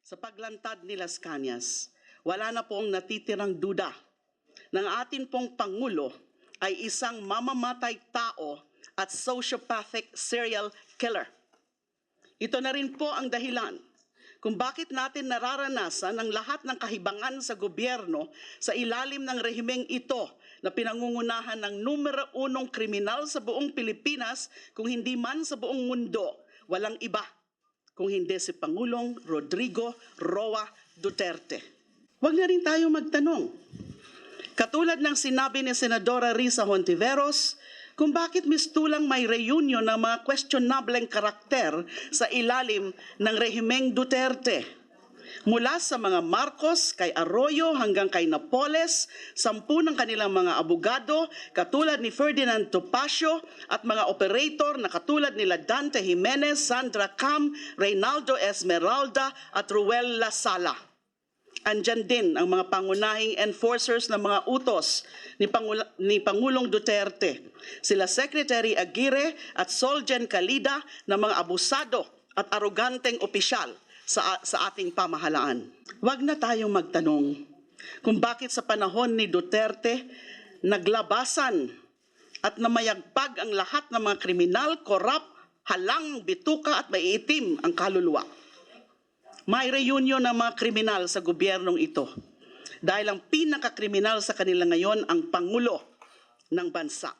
Sa paglantad ni Las Cañas, wala na pong natitirang duda ng atin pong Pangulo ay isang mamamatay tao at sociopathic serial killer. Ito na rin po ang dahilan kung bakit natin nararanasan ang lahat ng kahibangan sa gobyerno sa ilalim ng rehimeng ito na pinangungunahan ng numero 1 kriminal sa buong Pilipinas, kung hindi man sa buong mundo. Walang iba kung hindi si Pangulong Rodrigo Roa Duterte. Huwag na rin tayo magtanong, katulad ng sinabi ni Senadora Risa Hontiveros, kung bakit mistulang may reunion ng mga questionableng karakter sa ilalim ng rehimeng Duterte. Mula sa mga Marcos, kay Arroyo hanggang kay Napoles, 10 ng kanilang mga abogado, katulad ni Ferdinand Topacio, at mga operator na katulad nila Dante Jimenez, Sandra Cam, Reynaldo Esmeralda at Ruel Lasala. Andyan din ang mga pangunahing enforcers ng mga utos ni Pangulong Duterte. Sila Secretary Aguirre at Solgen Calida na mga abusado at aroganteng opisyal sa ating pamahalaan. Huwag na tayong magtanong kung bakit sa panahon ni Duterte naglabasan at namayagpag ang lahat ng mga kriminal, korap, halang, bituka at maiitim ang kaluluwa. May reunion ng mga kriminal sa gobyernong ito dahil ang pinakakriminal sa kanila ngayon ang Pangulo ng bansa.